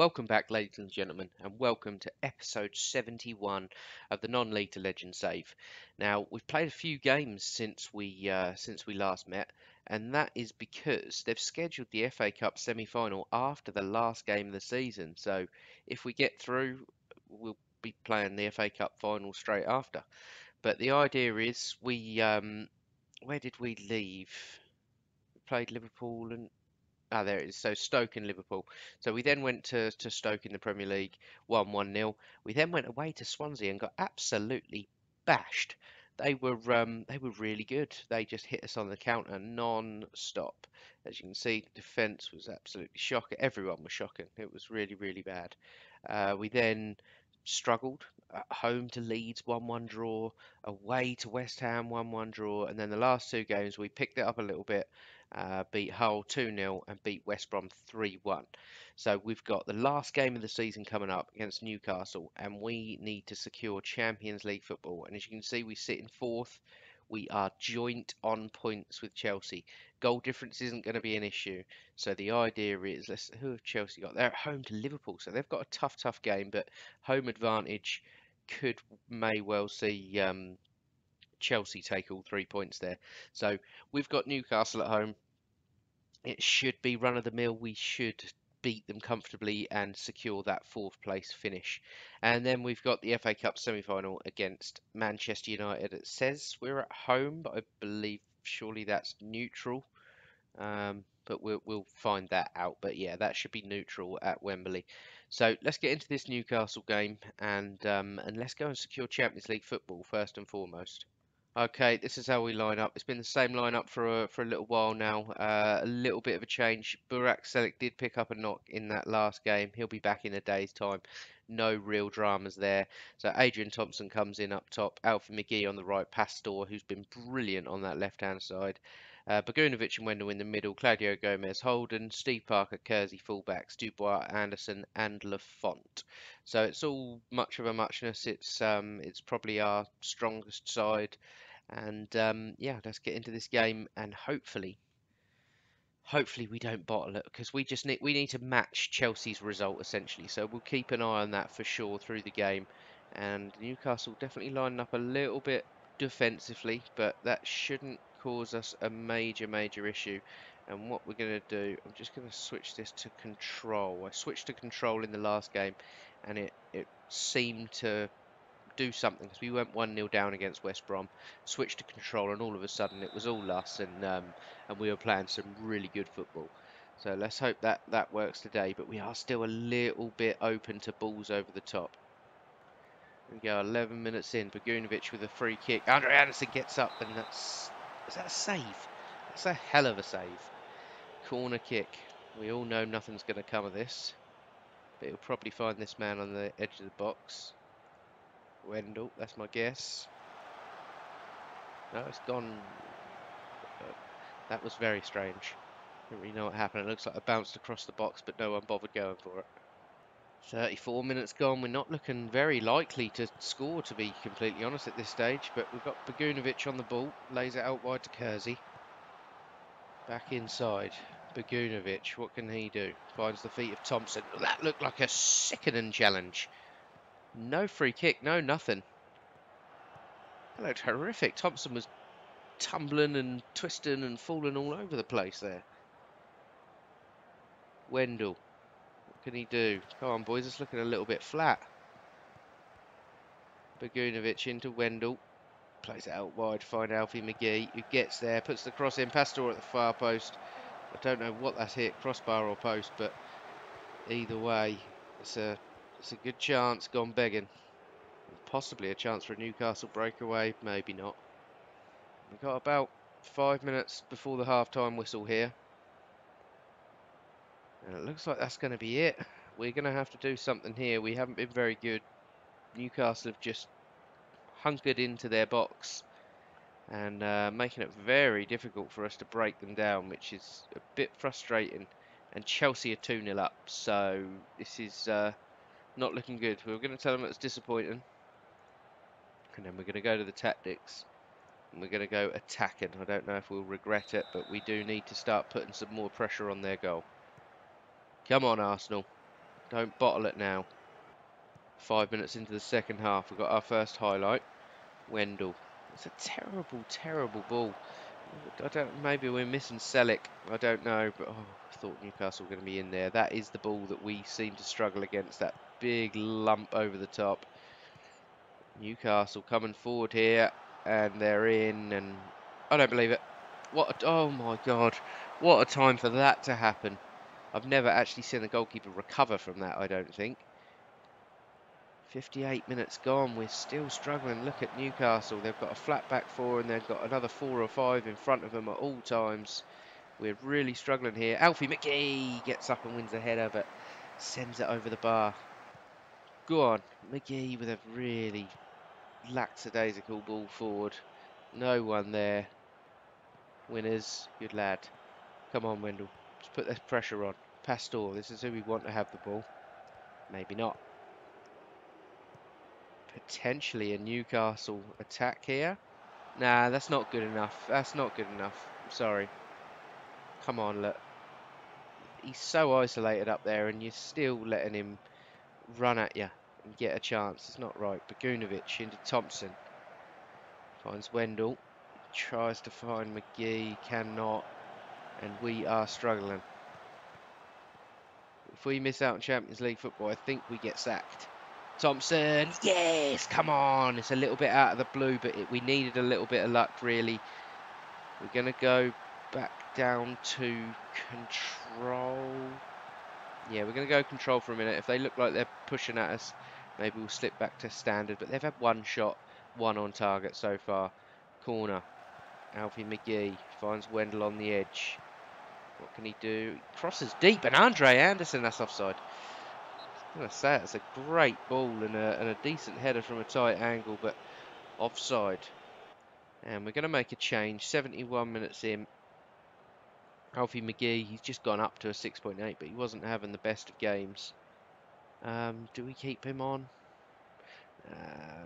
Welcome back, ladies and gentlemen, and welcome to episode 71 of the Non-League to Legend save. Now, we've played a few games since we last met, and that is because they've scheduled the FA Cup semi-final after the last game of the season. So, if we get through, we'll be playing the FA Cup final straight after. But the idea is, where did we leave? We played Liverpool and there it is. So Stoke and Liverpool. So we then went to Stoke in the Premier League, won 1-0. We then went away to Swansea and got absolutely bashed. They were really good. They just hit us on the counter non-stop. As you can see, the defence was absolutely shocking. Everyone was shocking. It was really, really bad. We then struggled at home to Leeds, 1-1 draw, away to West Ham, 1-1 draw, and then the last two games we picked it up a little bit, beat Hull 2-0 and beat West Brom 3-1. So we've got the last game of the season coming up against Newcastle, and we need to secure Champions League football. And as you can see, we sit in fourth. We are joint on points with Chelsea. Goal difference isn't going to be an issue. So the idea is, who have Chelsea got? They're at home to Liverpool, so they've got a tough game, but home advantage may well see Chelsea take all 3 points there. So we've got Newcastle at home. It should be run of the mill. We should beat them comfortably and secure that fourth place finish. And then we've got the FA Cup semi-final against Manchester United. It says we're at home, but I believe surely that's neutral. But we'll find that out. But yeah, that should be neutral at Wembley. So let's get into this Newcastle game and let's go and secure Champions League football first and foremost. Okay, this is how we line up. It's been the same lineup for a little while now. A little bit of a change. Burak Selek did pick up a knock in that last game. He'll be back in a day's time. No real dramas there. So Adrian Thompson comes in up top. Alfie McGee on the right. Pastor, who's been brilliant on that left-hand side. Bagunovic and Wendell in the middle. Claudio Gomez, Holden, Steve Parker, Kersey fullbacks, Dubois, Anderson, and Lafont. So it's all much of a muchness. It's probably our strongest side. And yeah, let's get into this game and hopefully we don't bottle it because we need to match Chelsea's result essentially. So we'll keep an eye on that for sure through the game. And Newcastle definitely lining up a little bit defensively, but that shouldn't cause us a major issue. And what we're going to do, I'm just going to switch this to control. I switched to control in the last game and it seemed to do something because we went 1-0 down against West Brom, switched to control, and all of a sudden it was all us, and we were playing some really good football. So let's hope that works today. But we are still a little bit open to balls over the top. We go 11 minutes in. Bagunovic with a free kick. Andre Anderson gets up, and is that a save? That's a hell of a save. Corner kick. We all know nothing's going to come of this, but he'll probably find this man on the edge of the box. Wendell, that's my guess. No, it's gone. That was very strange. Don't really know what happened. It looks like I bounced across the box, but no one bothered going for it. 34 minutes gone. We're not looking very likely to score, to be completely honest, at this stage. But we've got Bagunovic on the ball. Lays it out wide to Kersey. Back inside. Bagunovic, what can he do? Finds the feet of Thompson. That looked like a sickening challenge. No free kick, no nothing. That looked horrific. Thompson was tumbling and twisting and falling all over the place there. Wendell, what can he do? Come on, boys, it's looking a little bit flat. Bagunovic into Wendell. Plays it out wide, find Alfie McGee, who gets there, puts the cross in. Pastor at the far post. I don't know what that's hit, crossbar or post, but either way, it's a good chance gone begging. Possibly a chance for a Newcastle breakaway, maybe not. We've got about 5 minutes before the half-time whistle here. And it looks like that's going to be it. We're going to have to do something here. We haven't been very good. Newcastle have just hunkered into their box and making it very difficult for us to break them down, which is a bit frustrating. And Chelsea are 2-0 up, so this is not looking good. We were going to tell them it's disappointing. And then we're going to go to the tactics. And we're going to go attacking. I don't know if we'll regret it, but we do need to start putting some more pressure on their goal. Come on, Arsenal. Don't bottle it now. 5 minutes into the second half, we've got our first highlight. Wendell. It's a terrible, terrible ball. I don't. Maybe we're missing Selick. I don't know, but I thought Newcastle were going to be in there. That is the ball that we seem to struggle against. That big lump over the top. Newcastle coming forward here, and they're in, and I don't believe it. Oh my God, what a time for that to happen. I've never actually seen the goalkeeper recover from that, I don't think. 58 minutes gone, we're still struggling. Look at Newcastle, they've got a flat back four and they've got another 4 or 5 in front of them at all times. We're really struggling here. Alfie McGee gets up and wins the header, but sends it over the bar. Go on, McGee with a really lackadaisical ball forward. No one there. Winners, good lad. Come on, Wendell. Let's put this pressure on. Pastor, this is who we want to have the ball. Maybe not. Potentially a Newcastle attack here. Nah, that's not good enough. That's not good enough. I'm sorry. Come on, look. He's so isolated up there and you're still letting him run at you and get a chance. It's not right. Bagunovic into Thompson. Finds Wendell. Tries to find McGee. Cannot. And we are struggling. If we miss out on Champions League football, I think we get sacked. Thompson, yes, come on. It's a little bit out of the blue, but we needed a little bit of luck, really. We're going to go back down to control. Yeah, we're going to go control for a minute. If they look like they're pushing at us, maybe we'll slip back to standard. But they've had one shot, one on target so far. Corner. Alfie McGee finds Wendell on the edge. What can he do? He crosses deep, and Andre Anderson, that's offside. I'm going to say it's a great ball and a decent header from a tight angle, but offside. And we're going to make a change. 71 minutes in. Alfie McGee, he's just gone up to a 6.8, but he wasn't having the best of games. Do we keep him on?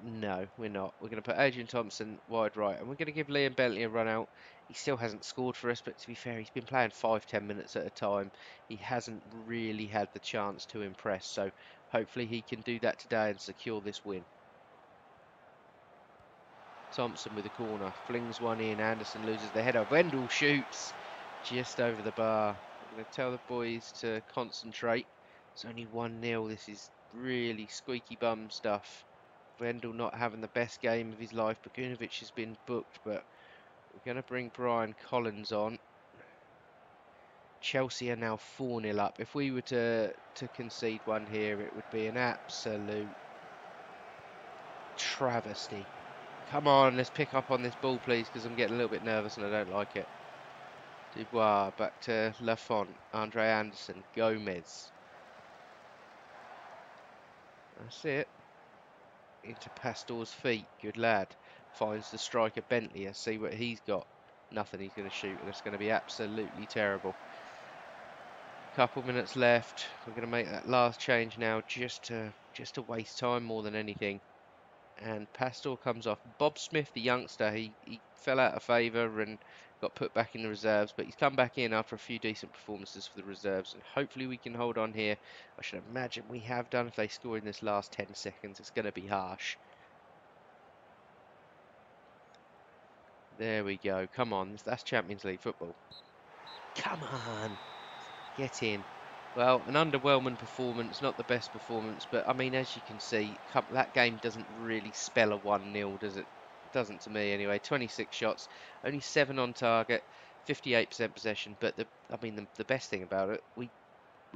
No, we're not. We're going to put Adrian Thompson wide right, and we're going to give Liam Bentley a run out. He still hasn't scored for us, but to be fair, he's been playing 5-10 minutes at a time. He hasn't really had the chance to impress, so hopefully he can do that today and secure this win. Thompson with a corner, flings one in, Anderson loses the header, Wendell shoots just over the bar. I'm going to tell the boys to concentrate. It's only 1-0, this is really squeaky bum stuff. Wendell not having the best game of his life. Bagunovic has been booked, but we're going to bring Brian Collins on. Chelsea are now 4-0 up. If we were to concede one here, it would be an absolute travesty. Come on, let's pick up on this ball, please, because I'm getting a little bit nervous and I don't like it. Dubois, back to Lafont, Andre Anderson, Gomez. That's it. Into Pastor's feet, good lad. Finds the striker Bentley. Let's see what he's got. Nothing, he's going to shoot, and it's going to be absolutely terrible. Couple minutes left. We're going to make that last change now, just to waste time more than anything. And Pastor comes off. Bob Smith, the youngster, he fell out of favour and got put back in the reserves, but he's come back in after a few decent performances for the reserves, and hopefully we can hold on here. I should imagine we have done. If they score in this last 10 seconds, it's going to be harsh. There we go. Come on, that's Champions League football. Come on, get in. Well, an underwhelming performance, not the best performance, but I mean, as you can see, that game doesn't really spell a 1-0, does it? Doesn't to me anyway. 26 shots, only 7 on target, 58% possession. But the best thing about it, we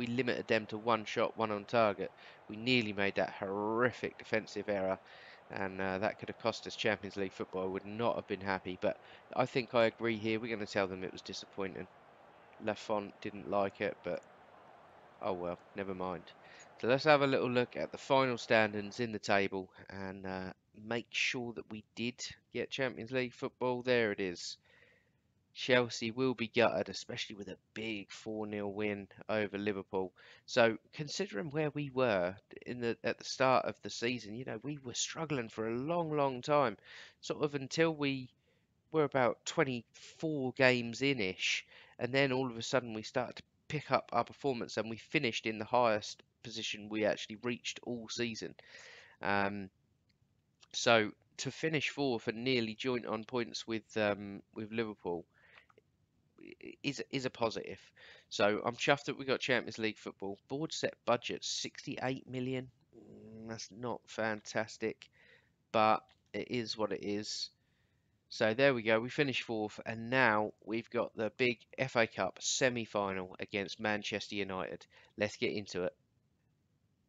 limited them to 1 shot, 1 on target. We nearly made that horrific defensive error, and that could have cost us Champions League football. I would not have been happy, but I think I agree here. We're going to tell them it was disappointing. Lafont didn't like it, but oh well, never mind. So let's have a little look at the final standings in the table and make sure that we did get Champions League football. There it is. Chelsea will be gutted, especially with a big 4-0 win over Liverpool. So considering where we were at the start of the season, you know, we were struggling for a long time, sort of until we were about 24 games in-ish, and then all of a sudden we started to pick up our performance and we finished in the highest position we actually reached all season. So to finish fourth and nearly joint on points with Liverpool is a positive. So I'm chuffed that we got Champions League football. Board set budget 68 million. That's not fantastic, but it is what it is. So there we go. We finished fourth, and now we've got the big FA Cup semi-final against Manchester United. Let's get into it.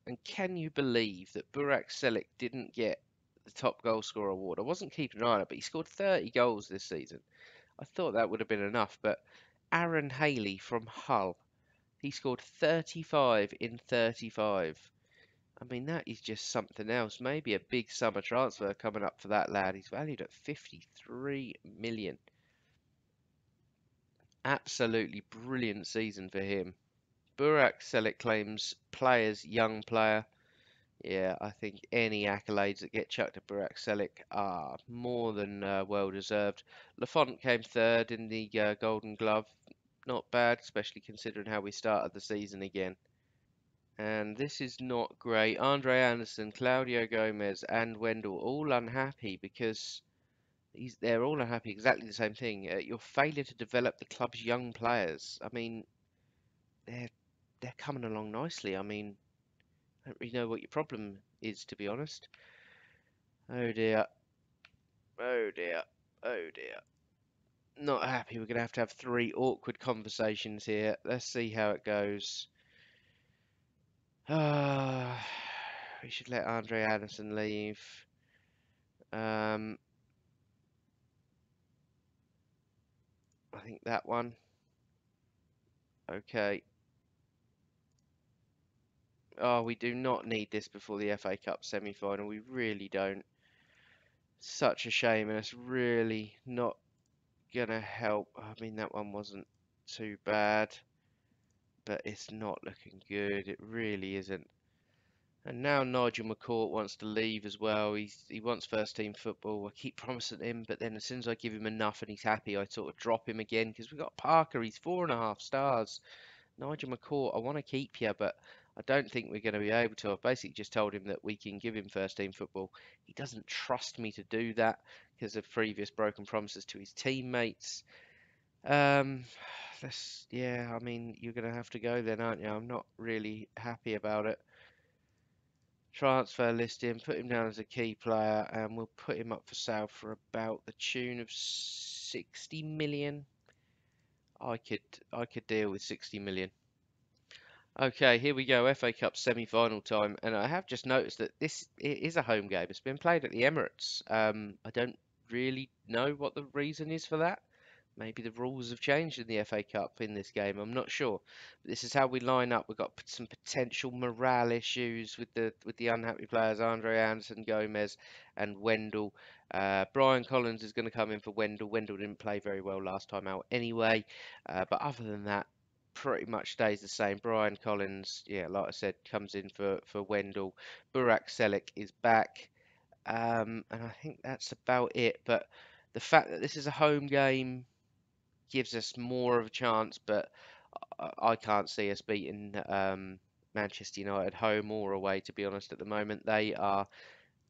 And can you believe that Burak Selik didn't get the top goal scorer award? I wasn't keeping an eye on it, but he scored 30 goals this season. I thought that would have been enough, but Aaron Haley from Hull, he scored 35 in 35. I mean, that is just something else. Maybe a big summer transfer coming up for that lad. He's valued at 53 million. Absolutely brilliant season for him. Burak Selik claims players young player. Yeah, I think any accolades that get chucked at Burak Selik are more than well deserved. Lafont came third in the Golden Glove. Not bad, especially considering how we started the season again. And this is not great. Andre Anderson, Claudio Gomez, and Wendell all unhappy because they're all unhappy. Exactly the same thing. Your failure to develop the club's young players. I mean, they're they're coming along nicely. I mean, I don't really know what your problem is, to be honest. Oh dear. Oh dear. Oh dear. Not happy. We're going to have three awkward conversations here. Let's see how it goes. We should let Andre Anderson leave. I think that one. Okay. Oh, we do not need this before the FA Cup semi-final. We really don't. Such a shame, and it's really not gonna help. I mean, that one wasn't too bad, but it's not looking good. It really isn't. And now Nigel McCourt wants to leave as well. He wants first team football. I keep promising him, but then as soon as I give him enough and he's happy, I sort of drop him again because we've got Parker. He's 4.5 stars. Nigel McCourt, I want to keep you, but I don't think we're going to be able to. I've basically just told him that we can give him first team football. He doesn't trust me to do that because of previous broken promises to his teammates. Yeah, I mean, you're going to have to go then, aren't you? I'm not really happy about it. Transfer list him, put him down as a key player, and we'll put him up for sale for about the tune of 60 million. I could deal with 60 million. Okay, here we go, FA Cup semi-final time, and I have just noticed that it is a home game. It's been played at the Emirates. I don't really know what the reason is for that. Maybe the rules have changed in the FA Cup in this game. I'm not sure. But this is how we line up. We've got some potential morale issues with the unhappy players, Andre Anderson, Gomez, and Wendell. Brian Collins is going to come in for Wendell. Wendell didn't play very well last time out anyway. But other than that, pretty much stays the same. Brian Collins, yeah, like I said, comes in for Wendell. Burak Selik is back. And I think that's about it. But the fact that this is a home game gives us more of a chance, but I can't see us beating Manchester United home or away, to be honest, at the moment. They are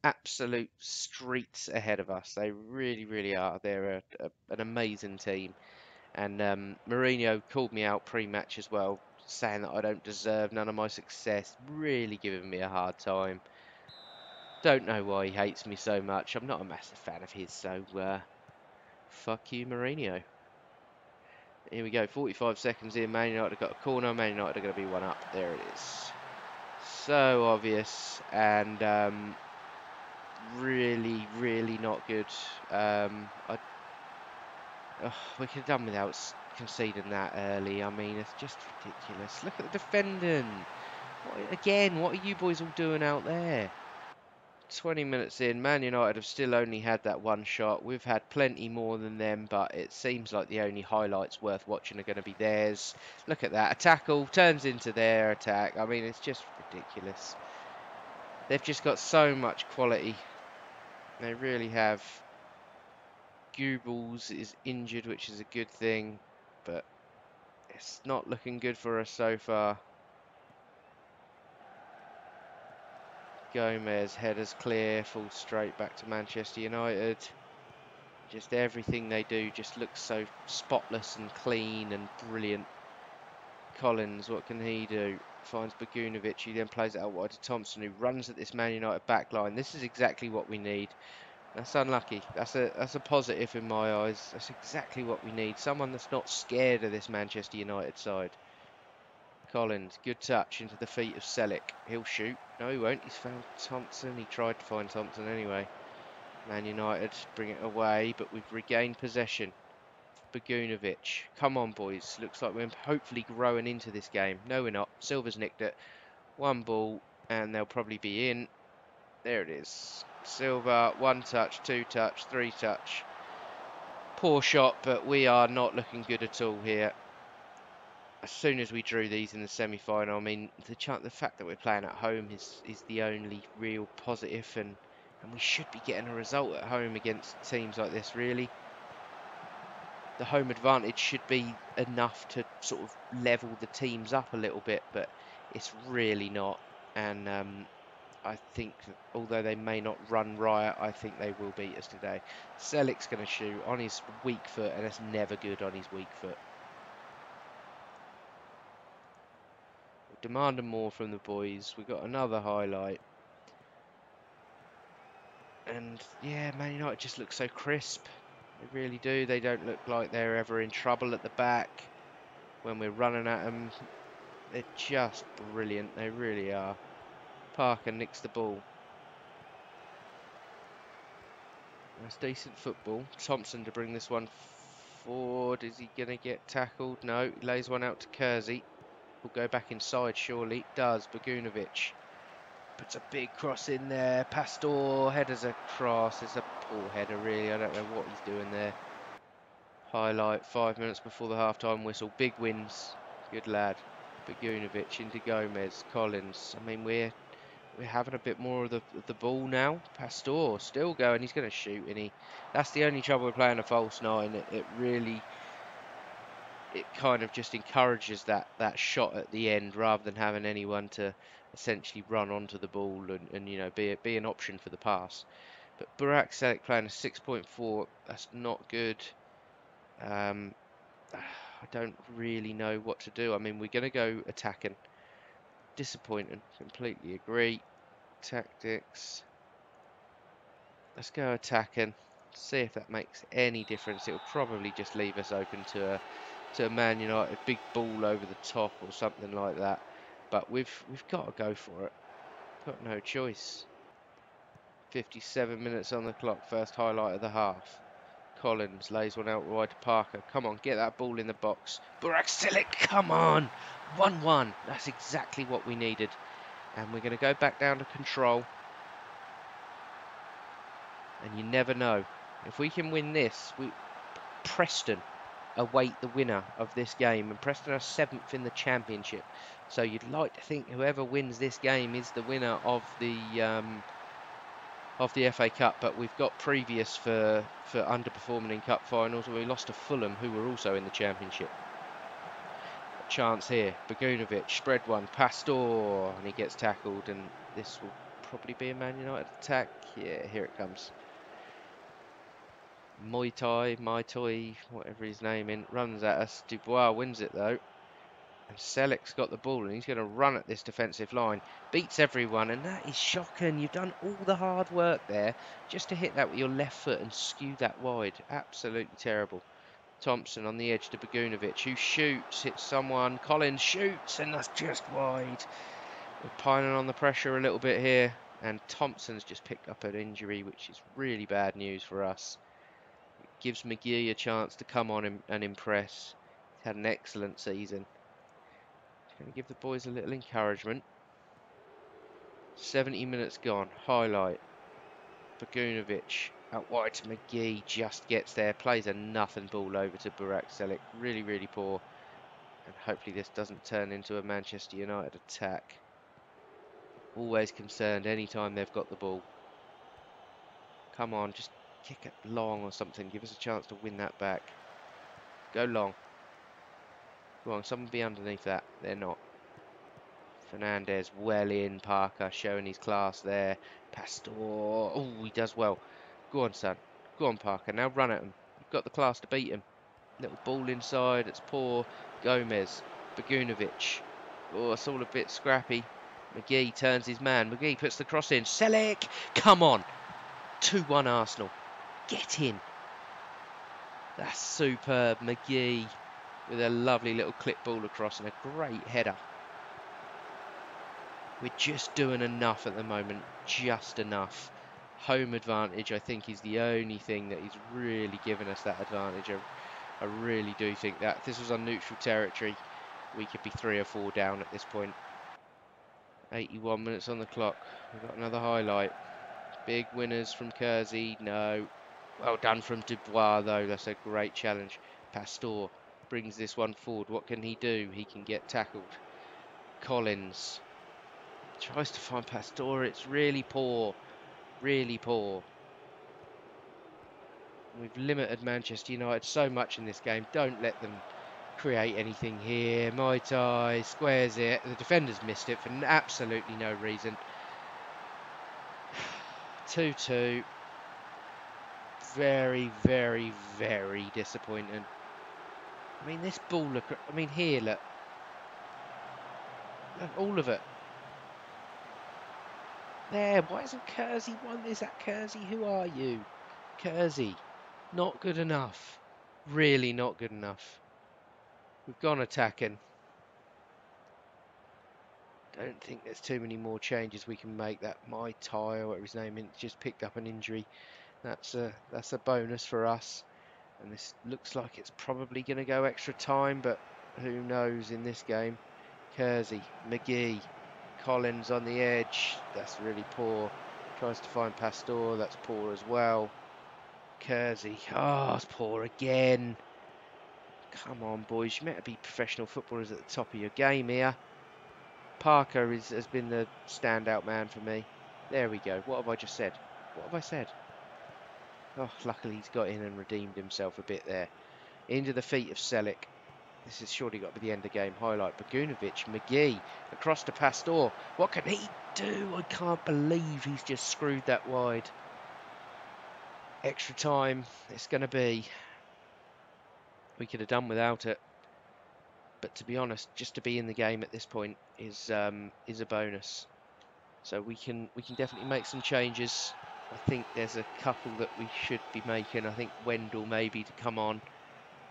absolute streets ahead of us. They really, really are. They're an amazing team. And Mourinho called me out pre-match as well, saying that I don't deserve none of my success, really giving me a hard time. Don't know why he hates me so much. I'm not a massive fan of his, so fuck you, Mourinho. Here we go, 45 seconds in. Man United have got a corner. Man United are going to be one up. There it is. So obvious and really, really not good. We could have done without conceding that early. I mean, it's just ridiculous. Look at the defending. Again, what are you boys all doing out there? 20 minutes in, Man United have still only had that one shot. We've had plenty more than them, but it seems like the only highlights worth watching are going to be theirs. Look at that. A tackle turns into their attack. I mean, it's just ridiculous. They've just got so much quality. They really have. Goebbels is injured, which is a good thing, but it's not looking good for us so far. Gomez, headers clear, falls straight back to Manchester United. Just everything they do just looks so spotless and clean and brilliant. Collins, what can he do? Finds Bogunovic, he then plays it out wide to Thompson, who runs at this Man United back line. This is exactly what we need. That's unlucky. That's a positive in my eyes. That's exactly what we need. Someone that's not scared of this Manchester United side. Collins, good touch into the feet of Selic. He'll shoot. No, he won't. He's found Thompson. He tried to find Thompson anyway. Man United bring it away, but we've regained possession. Bogunovic. Come on, boys. Looks like we're hopefully growing into this game. No, we're not. Silva's nicked it. One ball, and they'll probably be in. There it is. Silva, one touch, two touch, three touch. Poor shot, but we are not looking good at all here. As soon as we drew these in the semi-final, I mean, the fact that we're playing at home is the only real positive, and we should be getting a result at home against teams like this, really. The home advantage should be enough to sort of level the teams up a little bit, but it's really not. And I think that although they may not run riot, I think they will beat us today. Selic's going to shoot on his weak foot, and that's never good on his weak foot. We're demanding more from the boys. We've got another highlight. And yeah, Man United just look so crisp. They really do. They don't look like they're ever in trouble at the back. When we're running at them, they're just brilliant. They really are. Parker nicks the ball. That's decent football. Thompson to bring this one forward. Is he going to get tackled? No. He lays one out to Kersey. Will go back inside, surely. Does. Bogunovic puts a big cross in there. Pastor headers across. It's a poor header, really. I don't know what he's doing there. Highlight 5 minutes before the half-time whistle. Big wins. Good lad. Bogunovic into Gomez. Collins. I mean, we're having a bit more of the ball now. Pastor still going. He's going to shoot, and that's the only trouble with playing a false nine. It kind of just encourages that shot at the end rather than having anyone to essentially run onto the ball and you know be an option for the pass. But Burak Selic playing a 6.4. That's not good. I don't really know what to do. I mean, we're going to go attacking. Disappointing. Completely agree. Tactics. Let's go attacking. See if that makes any difference. It'll probably just leave us open to a Man United big ball over the top or something like that. But we've got to go for it. Got no choice. 57 minutes on the clock. First highlight of the half. Collins lays one out wide to Parker. Come on, get that ball in the box. Burak Selic, come on! 1-1. That's exactly what we needed. And we're going to go back down to control. And you never know. If we can win this, Preston await the winner of this game. And Preston are 7th in the Championship. So you'd like to think whoever wins this game is the winner of the FA Cup, but we've got previous for underperforming in cup finals, where we lost to Fulham, who were also in the Championship. A chance here. Bogunovic spread one. Pastor, and he gets tackled, and this will probably be a Man United attack. Yeah, here it comes. Mai Tai, whatever his name is, runs at us. Dubois wins it though. And Selic's got the ball and he's going to run at this defensive line. Beats everyone, and that is shocking. You've done all the hard work there just to hit that with your left foot and skew that wide. Absolutely terrible. Thompson on the edge to Bogunovic, who shoots, hits someone. Collins shoots, and that's just wide. We're piling on the pressure a little bit here. And Thompson's just picked up an injury, which is really bad news for us. It gives McGee a chance to come on and impress. He's had an excellent season. Going to give the boys a little encouragement. 70 minutes gone. Highlight. Bogunovic out wide to McGee. Just gets there. Plays a nothing ball over to Burak Selic. Really, really poor. And hopefully this doesn't turn into a Manchester United attack. Always concerned anytime they've got the ball. Come on, just kick it long or something. Give us a chance to win that back. Go long. Go on, someone be underneath that. They're not. Fernandez well in. Parker showing his class there. Pastor. Oh, he does well. Go on, son. Go on, Parker. Now run at him. You've got the class to beat him. Little ball inside. It's poor. Gomez. Bagunovic. Oh, it's all a bit scrappy. McGee turns his man. McGee puts the cross in. Selic. Come on. 2-1 Arsenal. Get in. That's superb. McGee with a lovely little clip ball across and a great header. We're just doing enough at the moment. Just enough. Home advantage, I think, is the only thing that is really giving us that advantage. I really do think that. If this was on neutral territory, we could be 3 or 4 down at this point. 81 minutes on the clock. We've got another highlight. Big winners from Kersey. No. Well done from Dubois, though. That's a great challenge. Pastor brings this one forward. What can he do? He can get tackled. Collins tries to find Pastor. It's really poor. Really poor. We've limited Manchester United so much in this game. Don't let them create anything here. Mai Tai squares it. The defender's missed it for absolutely no reason. 2-2. Very, very, very disappointing. I mean, this ball, look, I mean, here, look. Look, all of it. There, why isn't Kersey won this? At Kersey, who are you? Kersey, not good enough. Really not good enough. We've gone attacking. Don't think there's too many more changes we can make. That Mai Tai, or whatever his name is, just picked up an injury. That's a bonus for us. And this looks like it's probably going to go extra time, but who knows in this game. Kersey, McGee, Collins on the edge. That's really poor. Tries to find Pastor. That's poor as well. Kersey. Oh, it's poor again. Come on, boys. You're meant to be professional footballers at the top of your game here. Parker has been the standout man for me. There we go. What have I just said? What have I said? Oh, luckily he's got in and redeemed himself a bit there. Into the feet of Selic. This has surely got to be the end of the game. Highlight. Bagunovic, McGee, across to Pastor. What can he do? I can't believe he's just screwed that wide. Extra time it's going to be. We could have done without it. But to be honest, just to be in the game at this point is a bonus. So we can definitely make some changes. I think there's a couple that we should be making. I think Wendell maybe to come on.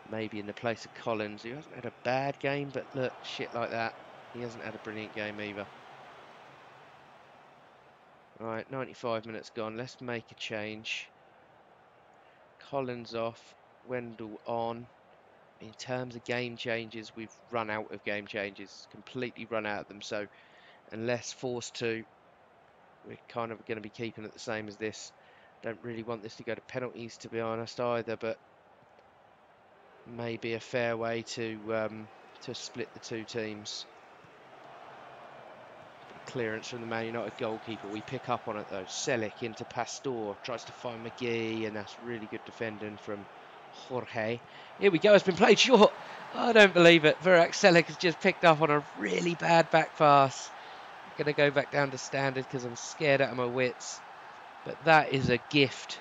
Maybe in the place of Collins, who hasn't had a bad game, but look, shit like that. He hasn't had a brilliant game either. Right, 95 minutes gone. Let's make a change. Collins off, Wendell on. In terms of game changes, we've run out of game changes. Completely run out of them. So unless forced to, we're kind of going to be keeping it the same as this. Don't really want this to go to penalties, to be honest, either, but maybe a fair way to split the two teams. Clearance from the Man United goalkeeper. We pick up on it though. Selic into Pastor. Tries to find McGee, and that's really good defending from Jorge. Here we go. It's been played short. I don't believe it. Virak Selic has just picked up on a really bad back pass. I'm going to go back down to standard because I'm scared out of my wits. But that is a gift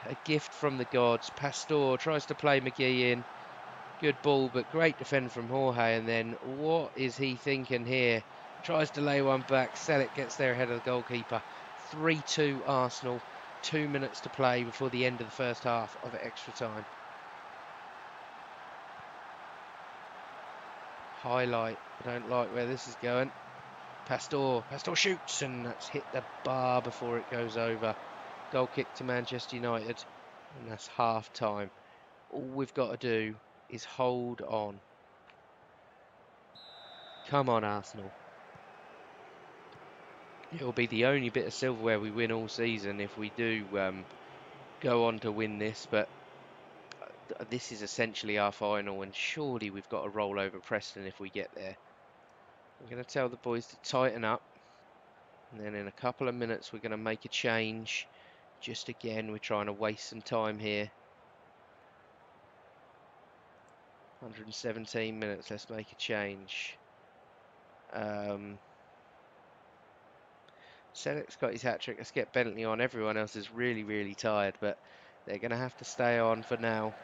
from the gods. Pastor tries to play McGee in. Good ball, but great defend from Jorge. And then what is he thinking here? Tries to lay one back. Selic gets there ahead of the goalkeeper. 3-2 Arsenal. 2 minutes to play before the end of the first half of extra time. Highlight. I don't like where this is going. Pastor shoots, and that's hit the bar before it goes over. Goal kick to Manchester United, and that's half time. All we've got to do is hold on. Come on, Arsenal. It'll be the only bit of silverware we win all season if we do go on to win this, but this is essentially our final, and surely we've got to roll over Preston if we get there. I'm going to tell the boys to tighten up, and then in a couple of minutes we're going to make a change. Just again, we're trying to waste some time here. 117 minutes, let's make a change. Selec's got his hat-trick. Let's get Bentley on. Everyone else is really, really tired, but they're going to have to stay on for now.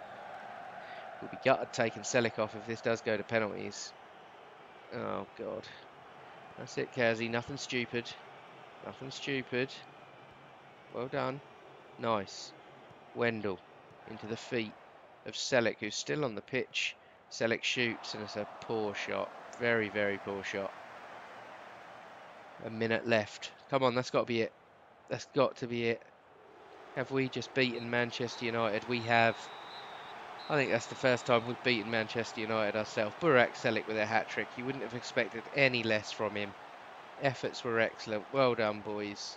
We'll be gutted taking Selic off if this does go to penalties. Oh, God. That's it, Kazi. Nothing stupid. Nothing stupid. Well done. Nice. Wendell into the feet of Selic, who's still on the pitch. Selic shoots, and it's a poor shot. Very, very poor shot. A minute left. Come on, that's got to be it. That's got to be it. Have we just beaten Manchester United? We have. I think that's the first time we've beaten Manchester United ourselves. Burak Selic with a hat-trick. You wouldn't have expected any less from him. Efforts were excellent. Well done, boys.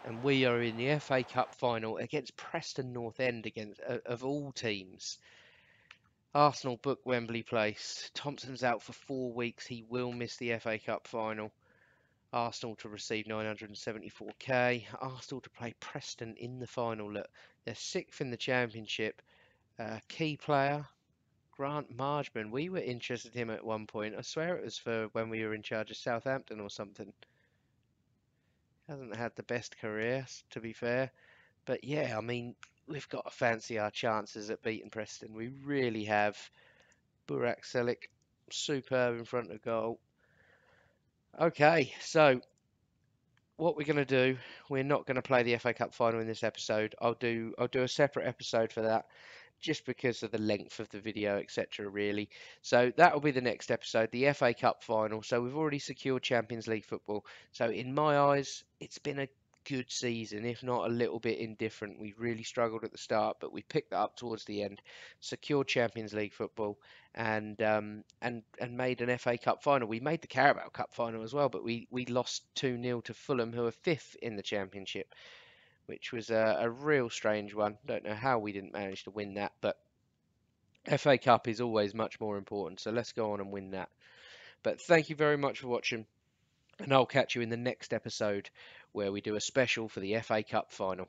And we are in the FA Cup final against Preston North End, against of all teams. Arsenal book Wembley Place. Thompson's out for 4 weeks. He will miss the FA Cup final. Arsenal to receive 974k. Arsenal to play Preston in the final. Look, they're 6th in the Championship. Key player, Grant Margeman. We were interested in him at one point. I swear it was for when we were in charge of Southampton or something. Hasn't had the best career, to be fair. But yeah, I mean, we've got to fancy our chances at beating Preston. We really have. Burak Selic, superb in front of goal. Okay, so what we're going to do, we're not going to play the FA Cup final in this episode. I'll do a separate episode for that, just because of the length of the video, etc. really. So that will be the next episode, the FA Cup final. So we've already secured Champions League football. So in my eyes, it's been a good season, if not a little bit indifferent. We really struggled at the start, but we picked that up towards the end, secured Champions League football, and made an FA Cup final. We made the Carabao Cup final as well, but we lost 2-0 to Fulham, who are 5th in the Championship, which was a real strange one. Don't know how we didn't manage to win that, but FA Cup is always much more important, so let's go on and win that. But thank you very much for watching, and I'll catch you in the next episode where we do a special for the FA Cup final.